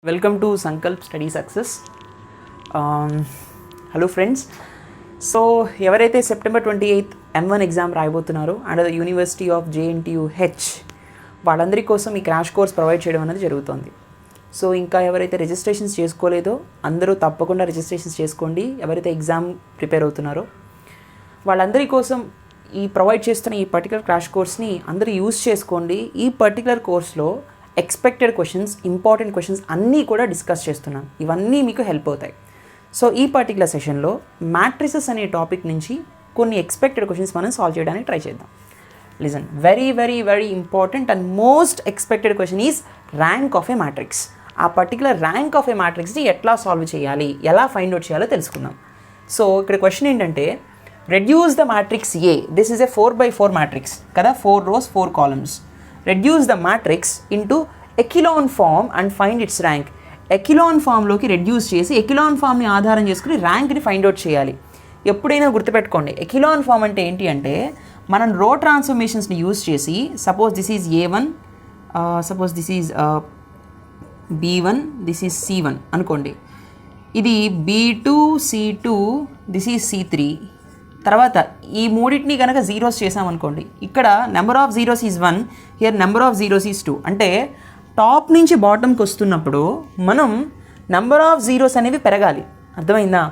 Welcome to Sankalp study success. Hello friends. So ఎవరైతే September 28 M1 exam రాయబోతున్నారో and the university of JNTU వాళ్ళందరి కోసం ఈ క్రాష్ కోర్స్ ప్రొవైడ్ చేయడం అనేది జరుగుతుంది. సో ఇంకా ఎవరైతే రిజిస్ట్రేషన్స్ చేసుకోలేదో అందరూ తప్పకుండా రిజిస్ట్రేషన్స్ చేసుకోండి. ఎవరైతే ఎగ్జామ్ ప్రిపేర్ అవుతున్నారో వాళ్ళందరి కోసం ఈ ప్రొవైడ్ చేస్తున్న ఈ పర్టికులర్ క్రాష్ కోర్స్ని అందరూ యూజ్ చేసుకోండి. ఈ పర్టికులర్ కోర్స్లో ఎక్స్పెక్టెడ్ క్వశ్చన్స్, ఇంపార్టెంట్ క్వశ్చన్స్ అన్నీ కూడా డిస్కస్ చేస్తున్నాను. ఇవన్నీ మీకు హెల్ప్ అవుతాయి. సో ఈ పర్టికులర్ సెషన్లో మ్యాట్రిసెస్ అనే టాపిక్ నుంచి కొన్ని ఎక్స్పెక్టెడ్ క్వశ్చన్స్ మనం సాల్వ్ చేయడానికి ట్రై చేద్దాం. Listen, very very very important and most expected question is rank of A matrix. ఆ పర్టికులర్ ర్యాంక్ ఆఫ్ ఏ మ్యాట్రిక్స్ని ఎట్లా సాల్వ్ చేయాలి, ఎలా ఫైండ్ అవుట్ చేయాలో తెలుసుకుందాం. సో ఇక్కడ క్వశ్చన్ ఏంటంటే, reduce the matrix A. This is a 4x4 matrix కదా, 4 rows 4 columns. Reduce the matrix into echelon form and find its rank. Echelon ఫామ్లోకి రెడ్యూస్ చేసి ఎకిలాన్ ఫామ్ని ఆధారం చేసుకుని ర్యాంక్ని ఫైండ్ అవుట్ చేయాలి. ఎప్పుడైనా గుర్తుపెట్టుకోండి, ఎకిలాన్ ఫామ్ అంటే ఏంటి అంటే, మనం రో ట్రాన్స్ఫర్మేషన్స్ని యూజ్ చేసి suppose this is A1, suppose this is B1, this is C1 అనుకోండి. ఇది B2, C2, this is C3. తర్వాత ఈ మూడింటిని కనుక జీరోస్ చేసామనుకోండి, ఇక్కడ number of zeros is 1, here number of zeros is 2. అంటే టాప్ నుంచి బాటమ్కి వస్తున్నప్పుడు మనం నెంబర్ ఆఫ్ జీరోస్ అనేవి పెరగాలి. అర్థమైందా?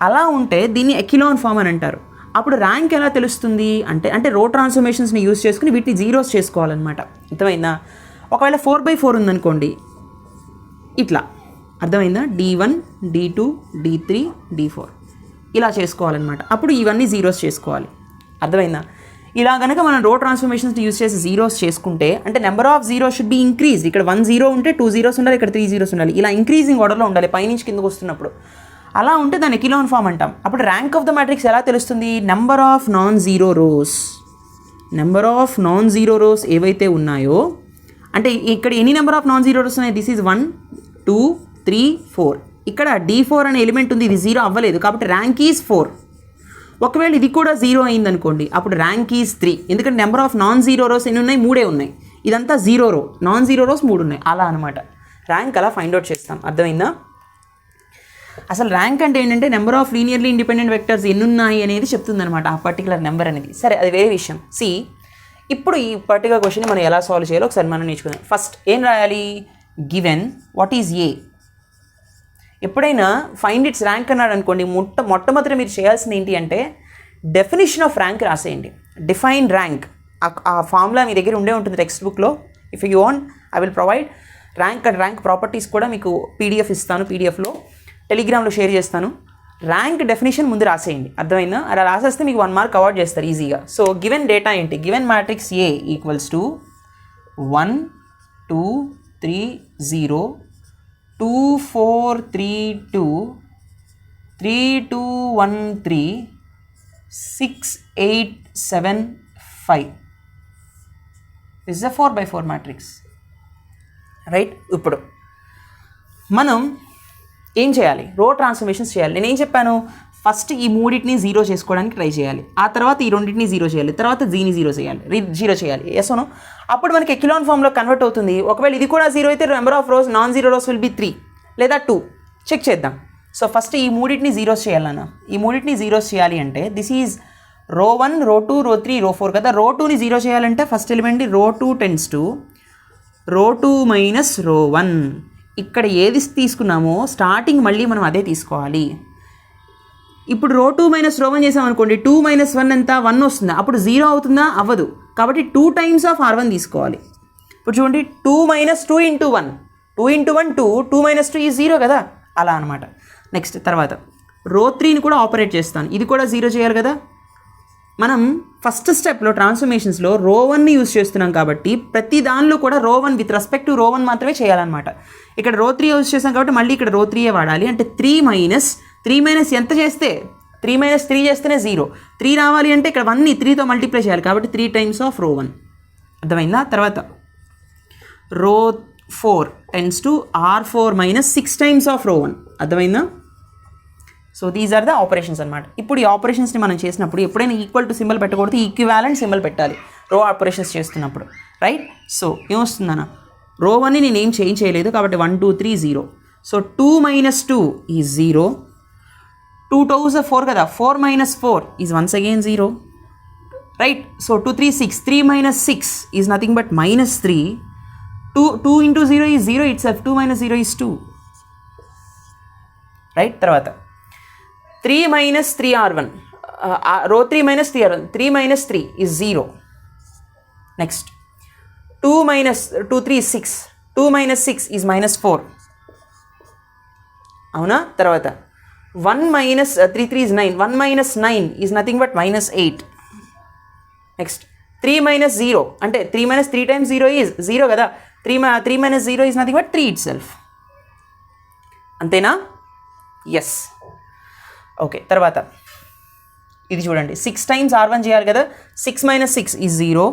అలా ఉంటే దీన్ని ఎకిలాన్ ఫామ్ అని అంటారు. అప్పుడు ర్యాంక్ ఎలా తెలుస్తుంది అంటే రో ట్రాన్స్ఫర్మేషన్స్ని యూజ్ చేసుకుని వీటిని జీరోస్ చేసుకోవాలన్నమాట. అర్థమైందా? ఒకవేళ 4x4 ఉందనుకోండి, ఇట్లా అర్థమైందా, D1, D2, D3, D4 ఇలా చేసుకోవాలన్నమాట. అప్పుడు ఇవన్నీ జీరోస్ చేసుకోవాలి. అర్థమైందా? ఇలా కనుక మనం రో ట్రాన్స్ఫర్మేషన్స్ని యూజ్ చేసి జీరోస్ చేసుకుంటే, అంటే number of zeros should be increase. ఇక్కడ 1 0 ఉంటే 2 zeros ఉండాలి, ఇక్కడ 3 zeros ఉండాలి. ఇలా ఇంక్రీజింగ్ ఆర్డర్లో ఉండాలి పైనుంచి కిందకు వస్తున్నప్పుడు. అలా ఉంటే దాన్ని ఎకిలాన్ ఫామ్ అంటాం. అప్పుడు ర్యాంక్ ఆఫ్ ద మ్యాట్రిక్స్ ఎలా తెలుస్తుంది? Number of non zero rows. Number of non zero rows ఏవైతే ఉన్నాయో, అంటే ఇక్కడ ఎన్ని number of non zero rows ఉన్నాయి? This is 1 2 3 4. ఇక్కడ D4 అనే ఎలిమెంట్ ఉంది, ఇది 0 అవ్వలేదు కాబట్టి ర్యాంక్ ఈజ్ 4. ఒకవేళ ఇది కూడా 0 అయిందనుకోండి, అప్పుడు ర్యాంక్ ఈజ్ 3. ఎందుకంటే number of non zero rows ఎన్ని ఉన్నాయి? 3 ఉన్నాయి. ఇదంతా 0 row, నాన్ జీరో రోస్ 3 ఉన్నాయి. అలా అనమాట ర్యాంక్ అలా ఫైండ్ అవుట్ చేస్తాం. అర్థమైందా? అసలు ర్యాంక్ అంటే ఏంటంటే number of linearly independent vectors ఎన్ని ఉన్నాయి అనేది చెప్తుంది అనమాట ఆ పర్టికులర్ నెంబర్ అనేది. సరే, అది వేరే విషయం. ఇప్పుడు ఈ పర్టికులర్ క్వశ్చన్ మనం ఎలా సాల్వ్ చేయాలో ఒకసారి మనం నేర్చుకుందాం. ఫస్ట్ ఏం రాయాలి? Given what is a. ఎప్పుడైనా ఫైండ్ ఇట్స్ ర్యాంక్ అన్నాడు అనుకోండి, మొట్టమొదటి మీరు చేయాల్సింది ఏంటి అంటే డెఫినేషన్ ఆఫ్ ర్యాంక్ రాసేయండి. Define rank. ఆ ఫార్ములా మీ దగ్గర ఉండే ఉంటుంది టెక్స్ట్ బుక్లో. If you want I will provide rank and rank properties కూడా మీకు PDF ఇస్తాను. PDFలో టెలిగ్రామ్లో షేర్ చేస్తాను. ర్యాంక్ డెఫినేషన్ ముందు రాసేయండి. అర్థమైందా? అలా రాసేస్తే మీకు 1 mark అవార్డ్ చేస్తారు ఈజీగా. సో గివెన్ డేటా ఏంటి? Given matrix A equals to 1 2 3 0 2 4 3 2 3 2 1 3 6 8 7 5. This is a 4x4 matrix, right? ఇప్పుడు మనం ఏం చేయాలి? రో ట్రాన్స్ఫర్మేషన్స్ చేయాలి. నేను ఏం చెప్పాను? ఫస్ట్ ఈ మూడింటిని 0 చేసుకోవడానికి ట్రై చేయాలి. ఆ తర్వాత ఈ రెండింటిని 0 చేయాలి. తర్వాత దీన్ని 0 చేయాలి. ఎస్ఓనో? అప్పుడు మనకి ఎకిలాన్ ఫామ్లో కన్వర్ట్ అవుతుంది. ఒకవేళ ఇది కూడా 0 అయితే number of rose, non zero rows will be 3 లేదా 2. చెక్ చేద్దాం. సో ఫస్ట్ ఈ మూడింటిని 0 చేయాలన్నా, ఈ మూడింటిని 0 చేయాలి అంటే దిస్ ఈజ్ రో 1 రో 2 రో 3 రో 4 కదా. రో 2ని 0 చేయాలంటే ఫస్ట్ ఎలిమెంట్ రో 2 టెన్స్ టు రో 2 మైనస్ రో 1. ఇక్కడ ఏది తీసుకున్నామో స్టార్టింగ్ మళ్ళీ మనం అదే తీసుకోవాలి. ఇప్పుడు రో 2 మైనస్ రో 1 చేసామనుకోండి, 2 - 1 ఎంత? 1 వస్తుందా? అప్పుడు 0 అవుతుందా? అవ్వదు. కాబట్టి 2 times ఆఫ్ R1 తీసుకోవాలి. ఇప్పుడు చూడండి, 2 - 2 × 1 2 × 1 2 2 - 2 ఈజ్ 0 కదా. అలా అనమాట. నెక్స్ట్ తర్వాత రో 3ని కూడా ఆపరేట్ చేస్తాను. ఇది కూడా 0 చేయాలి కదా. మనం ఫస్ట్ స్టెప్లో ట్రాన్స్ఫర్మేషన్స్లో రో 1ని యూజ్ చేస్తున్నాం కాబట్టి ప్రతి దానిలో కూడా రో 1 విత్ రెస్పెక్ట్ టు రో 1 మాత్రమే చేయాలన్నమాట. ఇక్కడ రో 3 యూజ్ చేస్తాం కాబట్టి మళ్ళీ ఇక్కడ రో 3 వాడాలి. అంటే 3 - ఎంత చేస్తే 3 - 3 చేస్తేనే 0. 3 రావాలి అంటే ఇక్కడ 1ని 3తో మల్టిప్లై చేయాలి కాబట్టి 3 times ఆఫ్ రో 1. అర్థమైందా? తర్వాత రో 4 tends to R4 - 6 times of row 1. అర్థమైందా? So these are the operations అనమాట. ఇప్పుడు ఈ ఆపరేషన్స్ని మనం చేసినప్పుడు ఎప్పుడైనా ఈక్వల్ టు సింబల్ పెట్టకూడదు, ఈక్వివాలెంట్ సింబల్ పెట్టాలి రో ఆపరేషన్స్ చేస్తున్నప్పుడు, రైట్? సో ఏమొస్తుందన్న రో 1ని నేనేం చేంజ్ చేయలేదు కాబట్టి 1 2 3 0. So 2 minus 2 is 0. 2 2s are 4 కదా, 4 minus 4 is once again 0. Right? So 2 3 6. 3 minus 6 is nothing but minus 3. 2 into 0 is 0 itself. 2 minus 0 is 2. Right? తర్వాత 3 minus 3r1. Row 3 minus 3r1. 3 minus 3 is 0. Next. 2 minus 2 3 6. 2 minus 6 is minus 4. అవునా? తర్వాత 1 minus 3 3 is 9. 1 minus 9 is nothing but minus 8. Next. 3 minus 0. అంటే 3 minus 3 times 0 is 0 కదా. 3 minus 0 is nothing but 3 itself. అంతేనా? Yes. Okay, తర్వాత ఇది చూడండి. 6 times r1 చేయాలి కదా. 6 minus 6 is 0.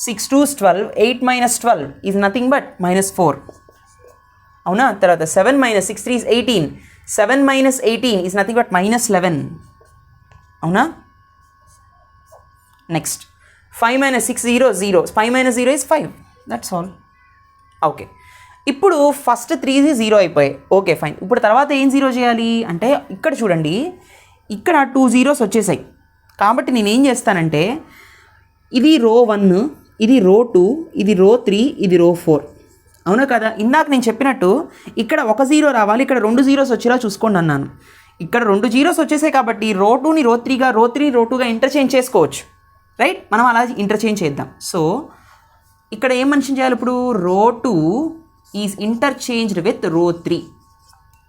6 2 is 12. 8 minus 12 is nothing but minus 4. అవునా? తర్వాత 7 minus 6 3 is 18. 7 minus 18 is nothing but minus 11. అవునా? Next 5 minus 6 0 0. 5 minus 0 is 5. That's all. Okay, ఇప్పుడు ఫస్ట్ 3 0 అయిపోయాయి. Okay fine. ఇప్పుడు తర్వాత ఏం 0 చేయాలి అంటే ఇక్కడ చూడండి, ఇక్కడ 2 zeros వచ్చేసాయి. కాబట్టి నేను ఏం చేస్తానంటే ఇది రో 1, ఇది రో 2, ఇది రో 3, ఇది రో 4. అవునా కదా? ఇందాక నేను చెప్పినట్టు ఇక్కడ 1 0 రావాలి, ఇక్కడ 2 zeros వచ్చేలా చూసుకోండి అన్నాను. ఇక్కడ 2 zeros వచ్చేసాయి కాబట్టి రో 2ని రో 3గా, రో 3 రో 2గా ఇంటర్చేంజ్ చేసుకోవచ్చు. రైట్? మనం అలా ఇంటర్చేంజ్ చేద్దాం. సో ఇక్కడ ఏం మెన్షన్ చేయాలి ఇప్పుడు? రో 2 ఈజ్ ఇంటర్చేంజ్డ్ విత్ రో 3.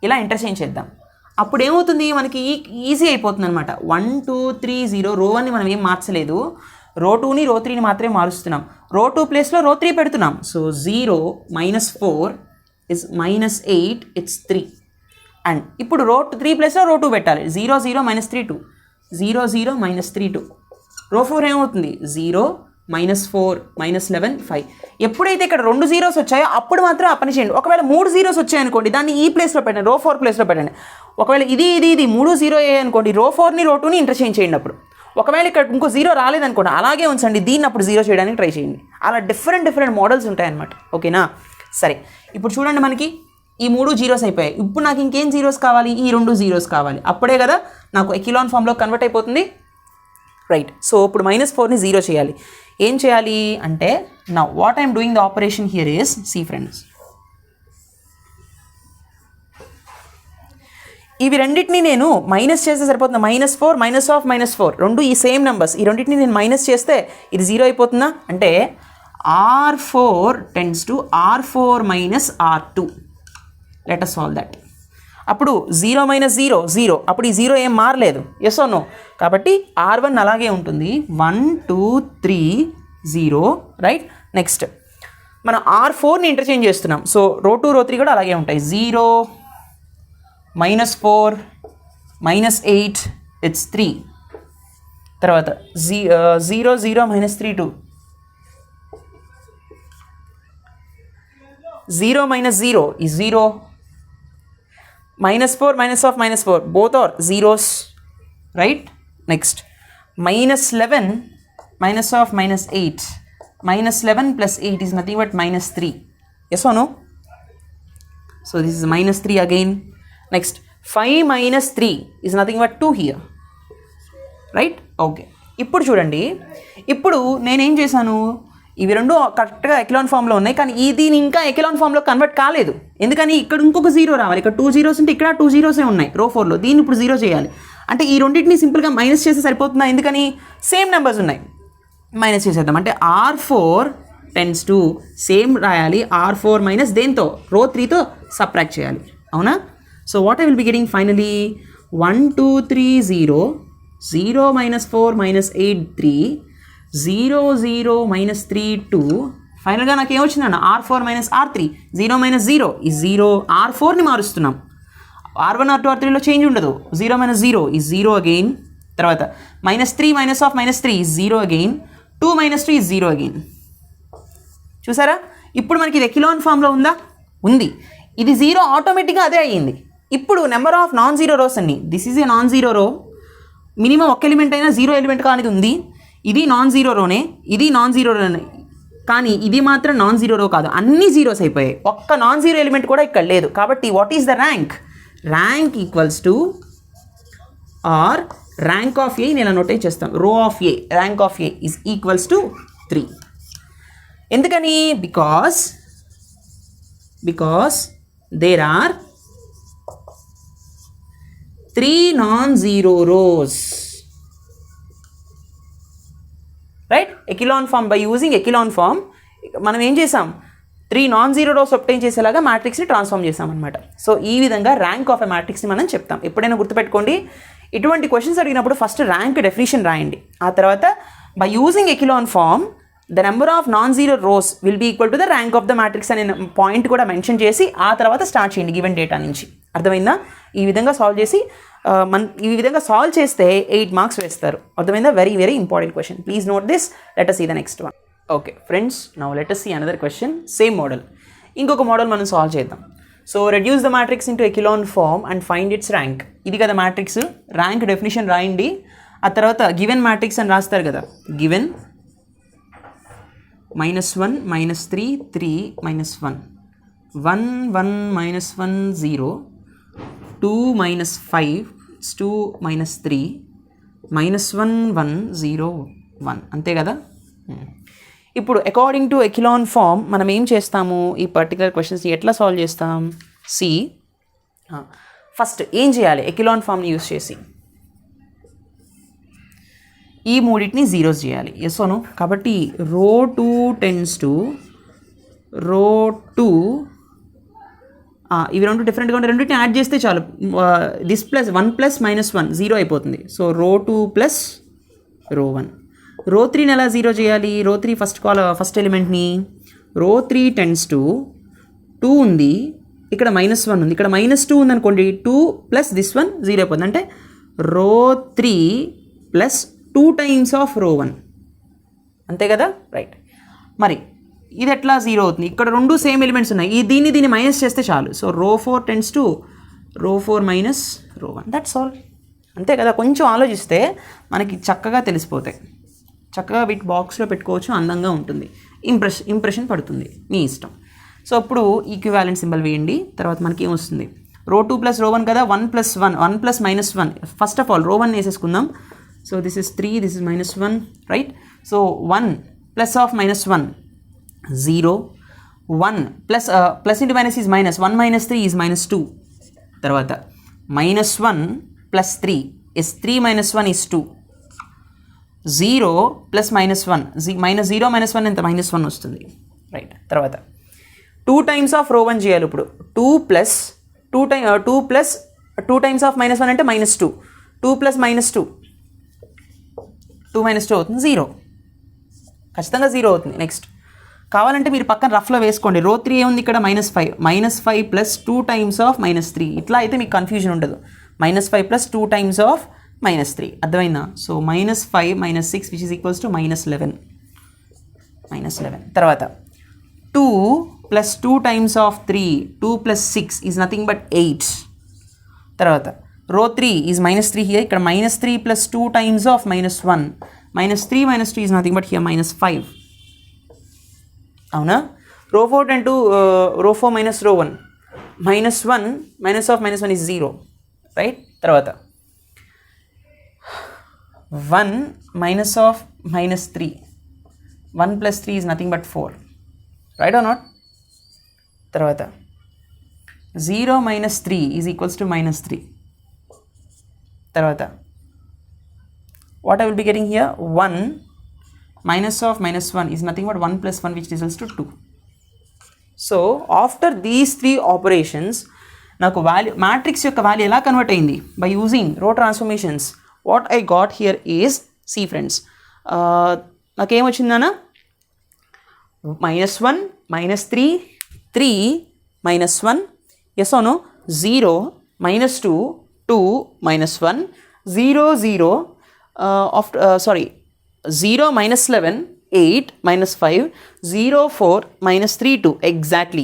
ఇలా ఇంటర్చేంజ్ చేద్దాం. అప్పుడు ఏమవుతుంది, మనకి ఈజీ అయిపోతుంది అనమాట. 1 2 3 0. రో 1ని మనం ఏం మార్చలేదు, రో 2ని రో 3ని మాత్రమే మారుస్తున్నాం. రో 2 ప్లేస్లో రో 3 పెడుతున్నాం. So 0 minus 4 is minus 8. It's 3. And ఇప్పుడు రో 3 ప్లేస్లో రో 2 పెట్టాలి. 0 0 minus 3 2. 0 0 minus 3 2. రో 4 ఏమవుతుంది? 0 minus 4 minus 11 5. ఎప్పుడైతే ఇక్కడ 2 zeros వచ్చాయో అప్పుడు మాత్రం ఆ పని చేయండి. ఒకవేళ 3 zeros వచ్చాయనుకోండి, దాన్ని ఈ ప్లేస్లో పెట్టండి, రో 4 ప్లేస్లో పెట్టండి. ఒకవేళ ఇది 3 0 అయ్యాయనుకోండి, రో 4ని రో 2ని ఇంటర్చేంజ్ చేయండి. అప్పుడు ఒకవేళ ఇక్కడ ఇంకో 0 రాలేదనుకోండి, అలాగే ఉంచండి, దీన్ని అప్పుడు 0 చేయడానికి ట్రై చేయండి. అలా డిఫరెంట్ మోడల్స్ ఉంటాయన్నమాట. ఓకేనా? సరే, ఇప్పుడు చూడండి, మనకి ఈ 3 zeros అయిపోయాయి. ఇప్పుడు నాకు ఇంకేం zeros కావాలి? ఈ 2 zeros కావాలి. అప్పుడే కదా నాకు ఎకిలాన్ ఫామ్లో కన్వర్ట్ అయిపోతుంది. రైట్? సో ఇప్పుడు -4ని 0 చేయాలి. ఏం చేయాలి అంటే, now what I'm doing the operation here is, see friends, ఇవి రెండింటిని నేను మైనస్ చేస్తే సరిపోతుంది. -4 -4 రెండు ఈ సేమ్ నెంబర్స్. ఈ రెండింటిని నేను మైనస్ చేస్తే ఇది 0 అయిపోతుందా? అంటే R4 tends to R4 minus R2. Let us solve that. అప్పుడు 0 minus 0 0. అప్పుడు ఈ 0 ఏం మారలేదు. Yes or no? కాబట్టి R1 అలాగే ఉంటుంది. 1 2 3 0. రైట్? నెక్స్ట్ మనం R4ని ఇంటర్చేంజ్ చేస్తున్నాం. సో రో 2 రో 3 కూడా అలాగే ఉంటాయి. 0 -4 -8 ఇట్స్ 3. తర్వాత 0 0 minus 3 2. 0 minus 0 is 0. -4 -4 both are zeros. Right? Next -11 -8. -11 plus 8 is nothing but -3. Yes or no? So this is -3 again. Next 5 minus 3 is nothing but 2 here. Right? Okay. ఇప్పుడు చూడండి, ఇప్పుడు నేనేం చేశాను, ఇవి రెండు కరెక్ట్గా ఎకిలాన్ ఫామ్లో ఉన్నాయి, కానీ దీని ఇంకా ఎకిలాన్ ఫామ్లో కన్వర్ట్ కాలేదు. ఎందుకని? ఇక్కడ ఇంకొక 0 రావాలి. ఇక్కడ 2 zeros ఉంటే ఇక్కడ 2 zeros ఉన్నాయి రో 4లో. దీన్ని ఇప్పుడు 0 చేయాలి. అంటే ఈ రెండింటిని సింపుల్గా మైనస్ చేస్తే సరిపోతుందా? ఎందుకని? సేమ్ నెంబర్స్ ఉన్నాయి, మైనస్ చేసేద్దాం. అంటే R4 tends to సేమ్ రాయాలి. R4 మైనస్ దేంతో? రో 3తో సబ్ట్రాక్ట్ చేయాలి. అవునా? So what I will be getting finally? 1 2 3 0 0 -4 -8 3 0 0 -3 2. ఫైనల్గా నాకు ఏమొచ్చిందన్న? R4 minus R3. 0 minus 0 ఈ 0. R4ని మారుస్తున్నాం. R1 R2 R3లో చేంజ్ ఉండదు. 0 minus 0 ఈ 0 అగైన్. తర్వాత -3 -3 ఈ 0 అగైన్. 2 minus 2 ఈ 0 అగైన్. చూసారా? ఇప్పుడు మనకి ఇది ఎకిలాన్ ఫామ్లో ఉందా? ఉంది. ఇది 0 ఆటోమేటిక్గా అదే అయ్యింది. ఇప్పుడు number of non zero rows అన్ని, this is a non zero row, minimum ఒక ఎలిమెంట్ అయినా 0 ఎలిమెంట్ కానిది ఉంది. ఇది నాన్ జీరో రోనే, ఇది నాన్ జీరో రోనే, కానీ ఇది మాత్రం నాన్ జీరో రో కాదు, అన్ని జీరోస్ అయిపోయాయి, ఒక్క నాన్ జీరో ఎలిమెంట్ కూడా ఇక్కడ లేదు. కాబట్టి what is the rank? Rank equals to or rank of A, నేను నోటేట్ చేస్తాను, rho of A, rank of A is equals to 3. ఎందుకని? Because there are 3 non-zero rows, right? Echelon form, by using echelon form మనం ఏం చేసాం? 3 non-zero rows obtain చేసేలాగా మ్యాట్రిక్స్ని transform చేసాం అనమాట. So ఈ విధంగా ర్యాంక్ ఆఫ్ ఎ మ్యాట్రిక్స్ని మనం చెప్తాం. ఎప్పుడైనా గుర్తుపెట్టుకోండి, ఇటువంటి క్వశ్చన్స్ అడిగినప్పుడు ఫస్ట్ ర్యాంక్ డెఫినిషన్ రాయండి, ఆ తర్వాత by using echelon form the number of non zero rows will be equal to the rank of the matrix అనే పాయింట్ కూడా మెన్షన్ చేసి ఆ తర్వాత స్టార్ట్ చేయండి గివెన్ డేటా నుంచి. అర్థమైందా? ఈ విధంగా సాల్వ్ చేస్తే 8 మార్క్స్ వేస్తారు. అర్థమైందా? Very very important question. Please note this. Let us see the next one. Okay friends, now let us see another question. Same model, ఇంకొక మోడల్ మనం సాల్వ్ చేద్దాం. So reduce the matrix into echelon form and find its rank. ఇది కదా matrix, rank definition రాయండి, ఆ తర్వాత given matrix అని రాస్తారు కదా, గివెన్ -1 -3 3 -1 1 1 -1 0 2 -5 2 -3 -1 1 0 1, అంతే కదా. ఇప్పుడు అకార్డింగ్ టు ఎకిలాన్ ఫామ్ మనం ఏం చేస్తాము? ఈ పర్టికులర్ క్వశ్చన్స్ని ఎట్లా సాల్వ్ చేస్తాం? ఫస్ట్ ఏం చేయాలి? ఎకిలాన్ ఫామ్ని యూస్ చేసి ఈ మూడింటిని జీరోస్ చేయాలి. Yes or no? కాబట్టి రో 2 టెన్స్ టు రో 2, ఇవి రెండు డిఫరెంట్గా ఉంటే రెండింటిని యాడ్ చేస్తే చాలు, దిస్ ప్లస్ 1 ప్లస్ -1 0 అయిపోతుంది. సో రో 2 ప్లస్ రో 1. రో 3ని ఎలా జీరో చేయాలి? రో 3 ఫస్ట్ ఎలిమెంట్ని, రో 3 టెన్స్ టు 2 ఉంది, ఇక్కడ -1 ఉంది, ఇక్కడ -2 ఉంది అనుకోండి, 2 ప్లస్ దిస్ 1 0 అయిపోతుంది. అంటే రో 3 ప్లస్ 2 టైమ్స్ ఆఫ్ రో 1, అంతే కదా. రైట్. మరి ఇది ఎట్లా జీరో అవుతుంది? ఇక్కడ రెండు సేమ్ ఎలిమెంట్స్ ఉన్నాయి, దీన్ని మైనస్ చేస్తే చాలు. సో రో 4 టెన్స్ టు రో 4 మైనస్ రో 1, దట్స్ ఆల్. అంతే కదా. కొంచెం ఆలోచిస్తే మనకి చక్కగా తెలిసిపోతాయి. చక్కగా వీటి బాక్స్లో పెట్టుకోవచ్చు, అందంగా ఉంటుంది, ఇంప్రెషన్ పడుతుంది, మీ ఇష్టం. సో ఇప్పుడు ఈక్వివాలెంట్ సింబల్ వేయండి. తర్వాత మనకి ఏమొస్తుంది? రో 2 ప్లస్ రో 1 కదా, 1 plus 1 1 plus -1. First of all రో 1 వేసేసుకుందాం. So this is 3, this is -1, right. So 1 plus of -1 0, 1 plus into minus is minus, 1 - 3 is -2. తర్వాత -1 ప్లస్ 3 ఇస్ 3 - 1 ఈజ్ 2. 0 ప్లస్ -1, -0 -1 ఎంత? -1 వస్తుంది, రైట్. తర్వాత 2 టైమ్స్ ఆఫ్ రో 1 చేయాలి. ఇప్పుడు 2 ప్లస్ 2 టైమ్స్ ఆఫ్ -1 అంటే -2, 2 plus -2 2 - 2 అవుతుంది, 0. ఖచ్చితంగా 0 అవుతుంది. నెక్స్ట్ కావాలంటే మీరు పక్కన రఫ్లో వేసుకోండి. రో 3 ఏముంది ఇక్కడ? -5 ప్లస్ 2 టైమ్స్ ఆఫ్ -3. ఇట్లా అయితే మీకు కన్ఫ్యూజన్ ఉండదు. -5 ప్లస్ 2 టైమ్స్ ఆఫ్ -3, అర్థమైందా? So -5 - 6 which is equals to -11. తర్వాత 2 plus 2 times of 3, 2 plus 6 is nothing but 8. తర్వాత రో 3 ఈజ్ -3 హియర్, ఇక్కడ -3 plus 2 times of -1, -3 - 2 is nothing but here -5. అవునా? రో 4 టెన్ టు రో 4 మైనస్ రో 1, -1 మైనస్ ఆఫ్ -1 ఈజ్ 0, రైట్. తర్వాత 1 minus of -3, 1 plus 3 is nothing but 4, right are not? తర్వాత 0 - 3 is equals to -3. తర్వాత what I will be getting here? 1 minus of -1 is nothing but 1 plus 1 which results to 2. So after these 3 operations నాకు value matrix యొక్క value ఎలా convert అయింది? By using row transformations. What I got here is, see friends, నాకేమొచ్చిందనా? -1 -3 3 -1, yes అవును, 0 -2 2 -1 0 0 0 -11 8 -5 0 4 -3 2, exactly.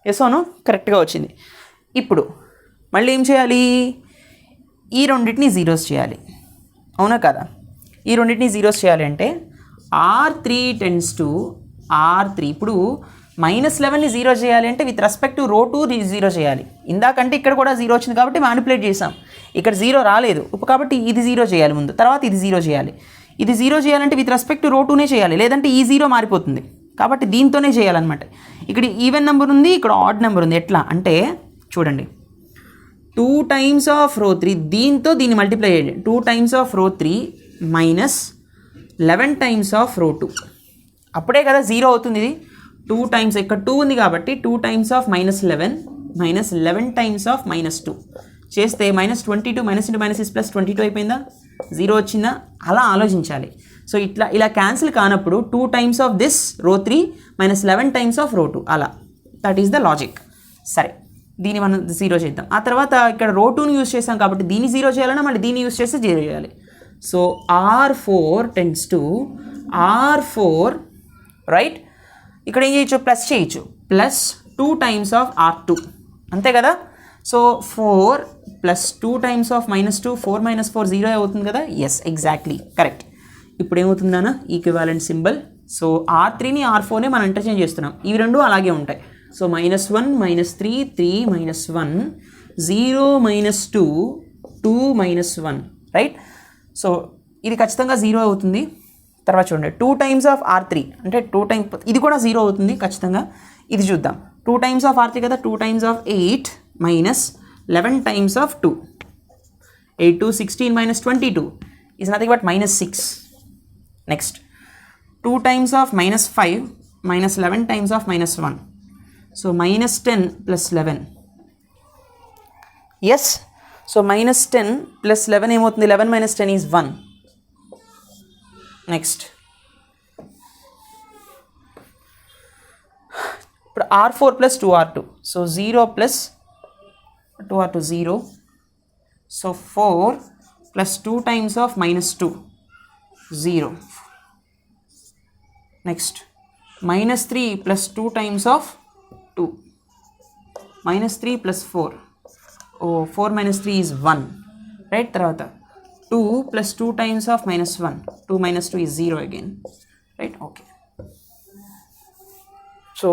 Yes అవును, కరెక్ట్గా వచ్చింది. ఇప్పుడు మళ్ళీ ఏం చేయాలి? ఈ రెండింటిని జీరోస్ చేయాలి, అవునా కదా? ఈ రెండింటిని జీరోస్ చేయాలి అంటే R3 టెన్స్ టు R3. ఇప్పుడు -11ని 0 చేయాలి అంటే విత్ రెస్పెక్ట్ టు రో 2 0 చేయాలి. ఇందాకంటే ఇక్కడ కూడా 0 వచ్చింది కాబట్టి మ్యానిపులేట్ చేసాం. ఇక్కడ 0 రాలేదు కాబట్టి ఇది 0 చేయాలి ముందు, తర్వాత ఇది 0 చేయాలి. ఇది 0 చేయాలంటే విత్ రెస్పెక్ట్ టు రో 2నే చేయాలి, లేదంటే ఈ 0 మారిపోతుంది. కాబట్టి దీంతోనే చేయాలన్నమాట. ఇక్కడ ఈవెన్ నెంబర్ ఉంది, ఇక్కడ ఆడ్ నెంబర్ ఉంది. ఎట్లా అంటే చూడండి, 2 టైమ్స్ ఆఫ్ రో 3 దీంతో దీన్ని మల్టిప్లై చేయండి. 2 టైమ్స్ ఆఫ్ రో 3 మైనస్ 11 టైమ్స్ ఆఫ్ రో 2. అప్పుడే కదా 0 అవుతుంది. ఇది 2 టైమ్స్, ఇక్కడ 2 ఉంది కాబట్టి 2 times of -11 minus 11 times of -2 చేస్తే -22 -(-) అయిపోయిందా, 0 వచ్చిందా? అలా ఆలోచించాలి. సో ఇలా క్యాన్సిల్ కానప్పుడు 2 టైమ్స్ ఆఫ్ దిస్ రో 3 మైనస్ 11 టైమ్స్ ఆఫ్ రో 2, అలా. That is the logic. సరే, దీన్ని మనం 0 చేద్దాం. ఆ తర్వాత ఇక్కడ రో 2ని యూజ్ చేసాం కాబట్టి దీన్ని 0 చేయాలన్నా మళ్ళీ దీన్ని యూజ్ చేస్తే 0 చేయాలి. So R4 tends to R4, right. ఇక్కడ ఏం చేయొచ్చు, ప్లస్ చేయొచ్చు. ప్లస్ 2 టైమ్స్ ఆఫ్ R2, అంతే కదా. సో 4 ప్లస్ 2 టైమ్స్ ఆఫ్ -2, 4 - 4 0 అవుతుంది కదా. Yes, exactly correct. ఇప్పుడు ఏమవుతుందన్న, ఈక్వివాలెంట్ సింబల్. సో R3ని R4ని మనం ఇంటర్చేంజ్ చేస్తున్నాం. ఇవి రెండు అలాగే ఉంటాయి. So -1 -3 3 -1 0 -2 2 -1, right. సో ఇది ఖచ్చితంగా 0 అవుతుంది. తర్వాత చూడండి, 2 టైమ్స్ ఆఫ్ R3 అంటే 2 టైమ్స్, ఇది కూడా 0 అవుతుంది ఖచ్చితంగా. ఇది చూద్దాం, 2 టైమ్స్ ఆఫ్ R3 కదా. 2 times of 8 minus 11 times of 2, 8 2 16 -22 is nothing but -6. Next 2 times of -5 minus 11 times of -1, so -10 + 11. Yes, so -10 + 11 ఏమవుతుంది, 11 - 10 ఈజ్ 1. నెక్స్ట్ ఇప్పుడు R4 + 2R2, so 0 + 2R2 0, so 4 + 2 times of -2 0. Next -3 + 2 times of 2, -3 + 4, 4 - 3 is 1, right. తర్వాత 2 + 2 times of -1, 2 - 2 is 0 again, right. Okay, so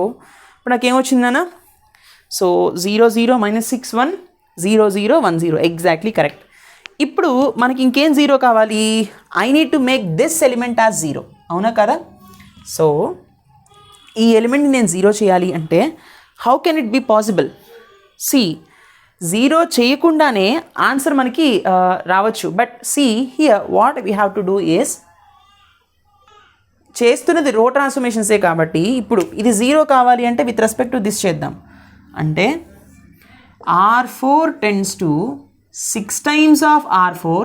ఇప్పుడు నాకేమొచ్చిందన్న, so 0 0 -6 1 0 0 1 0, exactly correct. ఇప్పుడు మనకి ఇంకేం 0 కావాలి, I need to make this element as 0, అవునా కదా. So ఈ ఎలిమెంట్ని నేను 0 చేయాలి అంటే how can it be possible. See 0 చేయకుండానే ఆన్సర్ మనకి రావచ్చు. But see here what we have to do is, చేస్తున్నది రో ట్రాన్స్ఫర్మేషన్సే కాబట్టి ఇప్పుడు ఇది 0 కావాలి అంటే విత్ రెస్పెక్ట్ టు దిస్ చేద్దాం. అంటే R4 tends to 6 times of R4,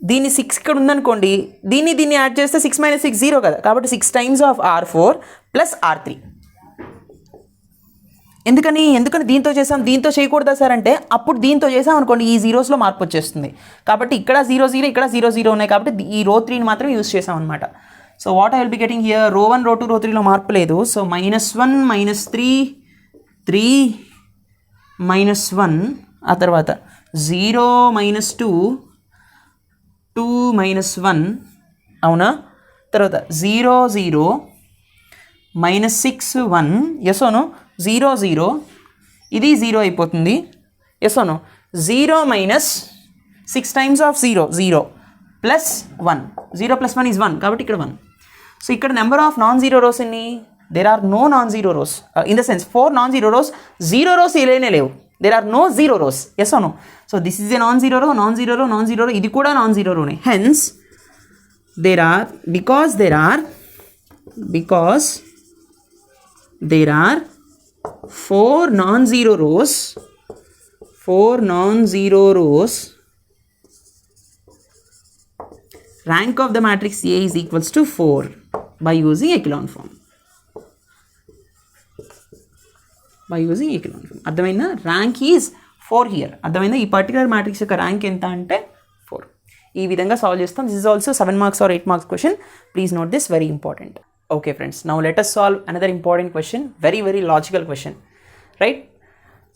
దీన్ని 6 ఇక్కడ ఉందనుకోండి, దీన్ని యాడ్ చేస్తే 6 - 6 0 కదా. కాబట్టి 6 టైమ్స్ ఆఫ్ R4 + R3. ఎందుకని దీంతో చేసాం, దీంతో చేయకూడదా సార్ అంటే, అప్పుడు దీంతో చేసాం అనుకోండి ఈ జీరోస్లో మార్పు వచ్చేస్తుంది. కాబట్టి ఇక్కడ 0 0 ఇక్కడ 0 0 ఉన్నాయి కాబట్టి ఈ రో 3ని మాత్రం యూజ్ చేసాం అనమాట. So what I will be getting here, రో 1 రో 2 రో 3లో మార్పు లేదు. సో -1 -3 3 -1, ఆ తర్వాత 0 -2 2 -1, అవునా. తర్వాత 0 0 -6 1, ఎస్ ఓనో, 0 0 ఇది 0 అయిపోతుంది, ఎస్ ఓనో. 0 - 6 టైమ్స్ ఆఫ్ 0 0 + 1, 0 + 1 ఈజ్ 1 కాబట్టి ఇక్కడ 1. సో ఇక్కడ number of non zero rows ఎన్ని, there are no non zero rows, in the sense 4 non zero rows, 0 rows ఏలేనే లేవు, there are no 0 rows, yes ఓనో. So this is a non zero row, non zero row, non zero row, ఇది కూడా non zero రోనే. Hence because there are 4 non-zero rows, rank of the matrix A is equals to 4 by using echelon form. అర్థమైందా, rank is 4 here. అర్థమైందా, ఈ particular matrix యొక్క rank ఎంత అంటే 4. ఈ విధంగా సాల్వ్ చేస్తాం. This is also 7 marks or 8 marks question. Please note this, very important. Okay friends, now let us solve another important question, very logical question, right?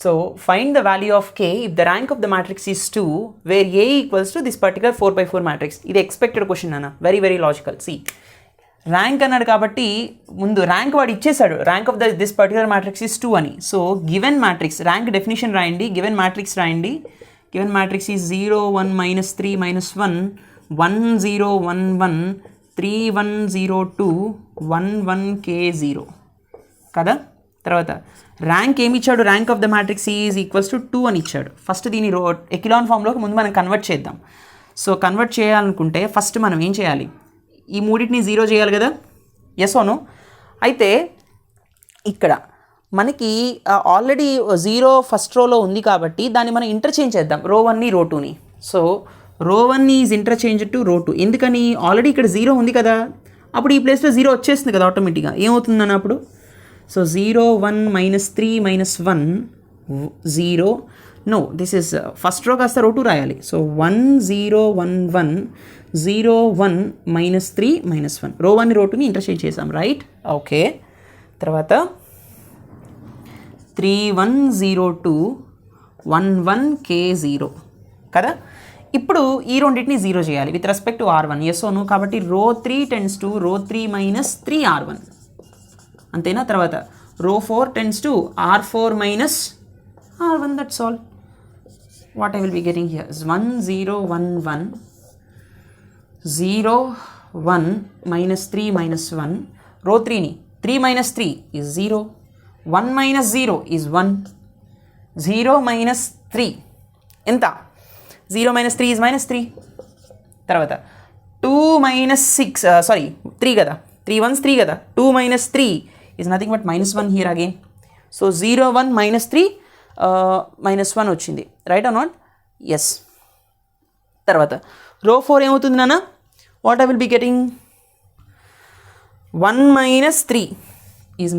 So find the value of k if the rank of the matrix is 2 where A equals to this particular 4 by 4 matrix. This expected question nana, very logical. See, rank అన్నాడు కాబట్టి ముందు rank వాడు ఇచ్చేసాడు, rank of this particular matrix is 2 అని. So given matrix rank definition రాయండి, given matrix రాయండి. Given matrix is 0 1 -3 -1 1 0 1 1 3 1 0 2 1 1 k 0 కదా. తర్వాత ర్యాంక్ ఏమి ఇచ్చాడు, rank of the matrix is equals to 2 అని ఇచ్చాడు. ఫస్ట్ దీని ఎకిలాన్ ఫామ్లోకి ముందు మనం కన్వర్ట్ చేద్దాం. సో కన్వర్ట్ చేయాలనుకుంటే ఫస్ట్ మనం ఏం చేయాలి, ఈ మూడింటిని 0 చేయాలి కదా, ఎస్ ఓను. అయితే ఇక్కడ మనకి ఆల్రెడీ 0 ఫస్ట్ రోలో ఉంది కాబట్టి దాన్ని మనం ఇంటర్చేంజ్ చేద్దాం, రో 1ని రో 2ని. సో రో 1 ఈజ్ ఇంటర్చేంజ్ టు రో 2. ఎందుకని, ఆల్రెడీ ఇక్కడ 0 ఉంది కదా, అప్పుడు ఈ ప్లేస్లో 0 వచ్చేస్తుంది కదా ఆటోమేటిక్గా. ఏమవుతుందని అప్పుడు, so 0 1 -3 -1 0. No, this is first row కాస్త రో 2 రాయాలి. సో 1 0 1 1 0 1 -3 -1 రో 1ని రో 2ని ఇంటర్చేంజ్ చేసాం, రైట్. ఓకే, తర్వాత 3 1 0 2 1 1 k 0 కదా. ఇప్పుడు ఈ రెండింటిని 0 చేయాలి with respect to R1, yes or no. కాబట్టి రో 3 టెన్స్ టు రో 3 -3 R1 అంతేనా. తర్వాత రో 4 tends to R4 -R1, that's all. What I will be getting here is 1 0 1 1 0 1 -3 -1 రో 3ని 3 -3 is 0 1 - 0 is 1 0 - 3 ఎంత, 0 - 3 is -3. తర్వాత 2 - 6 సారీ 3 కదా, 3 1s 3 కదా, 2 - 3 is nothing but -1 here again. So 0 1 -3 -1 వచ్చింది, రైట్ ఆర్ నాట్, ఎస్. తర్వాత రో 4 ఏమవుతుంది నాన్న, what I will be getting 1 - 3 is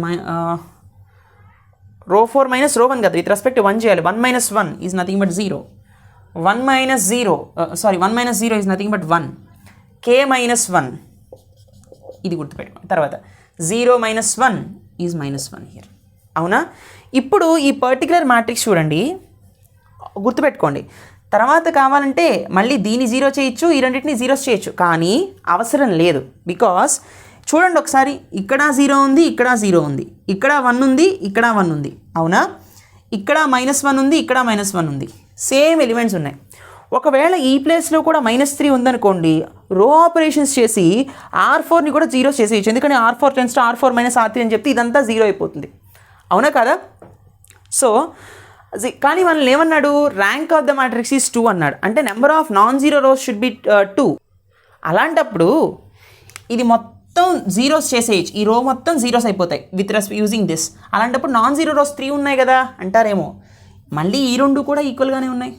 రో 4 మైనస్ రో 1 కదా, విత్ రెస్పెక్ట్ 1 చేయాలి. 1 - 1 is nothing but 0. 1 - 0 sorry 1 - 0 is nothing but 1. k -1 ఇది గుర్తుపెట్టుకోండి. తర్వాత 0 - 1 ఈజ్ -1 హియర్, అవునా. ఇప్పుడు ఈ పర్టికులర్ మ్యాట్రిక్స్ చూడండి, గుర్తుపెట్టుకోండి. తర్వాత కావాలంటే మళ్ళీ దీన్ని 0 చేయొచ్చు, ఈ రెండింటిని 0 చేయొచ్చు, కానీ అవసరం లేదు. బికాస్ చూడండి ఒకసారి, ఇక్కడ 0 ఉంది, ఇక్కడ 0 ఉంది, ఇక్కడ 1 ఉంది, ఇక్కడ 1 ఉంది, అవునా. ఇక్కడ -1 ఉంది, ఇక్కడ -1 ఉంది, సేమ్ ఎలిమెంట్స్ ఉన్నాయి. ఒకవేళ ఈ ప్లేస్లో కూడా -3 ఉందనుకోండి, రో ఆపరేషన్స్ చేసి R4ని కూడా 0 చేసేయచ్చు. ఎందుకంటే R4 tends to R4 - R3 అని చెప్తే ఇదంతా 0 అయిపోతుంది, అవునా కదా. సో కానీ మనల్ని ఏమన్నాడు, rank of the matrix is 2 అన్నాడు. అంటే number of non zero rose should be 2. అలాంటప్పుడు ఇది మొత్తం 0s చేసేయచ్చు, ఈ రో మొత్తం 0s అయిపోతాయి విత్ యూజింగ్ దిస్. అలాంటప్పుడు నాన్ జీరో రోస్ 3 ఉన్నాయి కదా అంటారేమో, మళ్ళీ ఈ రెండు కూడా ఈక్వల్గానే ఉన్నాయి,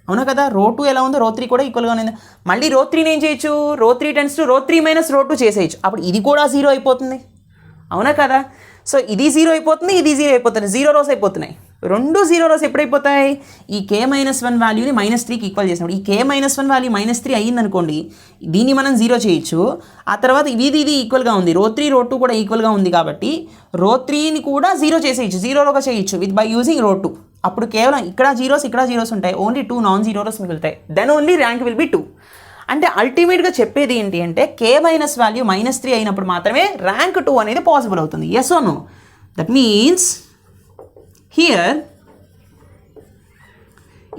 అవునా కదా. రో 2 ఎలా ఉందో రో 3 కూడా ఈక్వల్గానే ఉంది. మళ్ళీ రో 3ని ఏం చేయొచ్చు, రో 3 టెన్స్ టు రో 3 - రో 2 చేసేయచ్చు. అప్పుడు ఇది కూడా 0 అయిపోతుంది, అవునా కదా. సో ఇది 0 అయిపోతుంది, ఇది 0 అయిపోతుంది, 0 రోస్ అయిపోతున్నాయి. రెండు 0 రోస్ ఎప్పుడైపోతాయి, ఈ k -1 వాల్యూని -3కి ఈక్వల్ చేసినప్పుడు. ఈ k -1 వాల్యూ -3 అయ్యిందనుకోండి, దీన్ని మనం 0 చేయొచ్చు. ఆ తర్వాత ఇది ఈక్వల్గా ఉంది, రో 3 రో 2 కూడా ఈక్వల్గా ఉంది కాబట్టి రో 3ని కూడా 0 చేసేయచ్చు, 0 చేయొచ్చు విత్ బై యూజింగ్ రో 2. అప్పుడు కేవలం ఇక్కడ 0s ఇక్కడ 0s ఉంటాయి, ఓన్లీ 2 నాన్ జీరో రోస్ మిగులుతాయి. Then only rank will be 2. అంటే అల్టిమేట్గా చెప్పేది ఏంటి అంటే, k వాల్యూ -3 అయినప్పుడు మాత్రమే ర్యాంక్ 2 అనేది పాసిబుల్ అవుతుంది, yes or no. That means here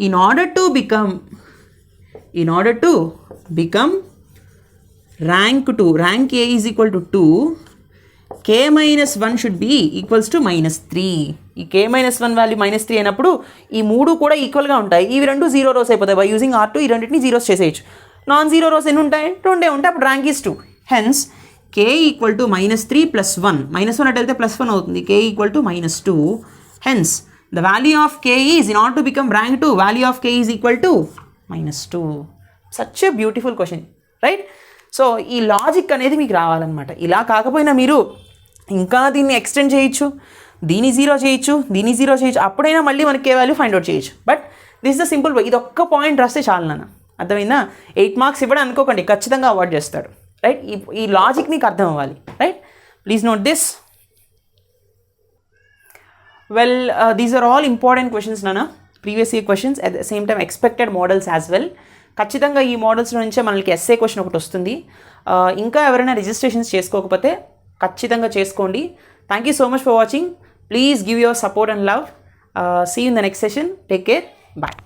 in order to become rank 2, rank A is equal to 2, k -1 should be equals to -3. ఈ k -1 వాల్యూ -3 అయినప్పుడు ఈ మూడు కూడా ఈక్వల్గా ఉంటాయి. ఇవి రెండు 0 రోస్ అయిపోతాయి. బై యూజింగ్ R2 ఈ రెండింటిని 0s చేసేయచ్చు. నాన్ జీరో రోస్ ఎన్ని ఉంటాయి, 2 ఉంటాయి. అప్పుడు rank is 2. Hence k equal to -3 + 1 -1 అటు వెళ్తే +1 అవుతుంది. k equal to -2. Hence, the value of k is, in order to become rank 2, value of k is equal to -2. Such a beautiful question, right? So ఈ logic అనేది మీకు రావాలన్నమాట. ఇలా కాకపోయినా మీరు ఇంకా దీన్ని ఎక్స్టెండ్ చేయొచ్చు, దీన్ని 0 చేయొచ్చు, దీన్ని 0 చేయొచ్చు, అప్పుడైనా మళ్ళీ మనకి k వాల్యూ ఫైండ్ అవుట్ చేయొచ్చు. But this the simple way. ఇది ఒక్క పాయింట్ రాస్తే చాలు నాన్న, అర్థమైందా. 8 మార్క్స్ ఇవ్వడం అనుకోకండి, ఖచ్చితంగా అవార్డ్ చేస్తాడు, రైట్. ఈ లాజిక్ మీకు అర్థం అవ్వాలి, right. Please note this. Well, these are all important questions, Nana. Previous year questions, at the same time expected models as well. ఖచ్చితంగా ఈ మోడల్స్లో నుంచే మనకి ఎస్ఏ క్వశ్చన్ ఒకటి వస్తుంది. ఇంకా ఎవరైనా రిజిస్ట్రేషన్స్ చేసుకోకపోతే ఖచ్చితంగా చేసుకోండి. Thank you so much for watching. Please give your support and love. See you in the next session. Take care. Bye.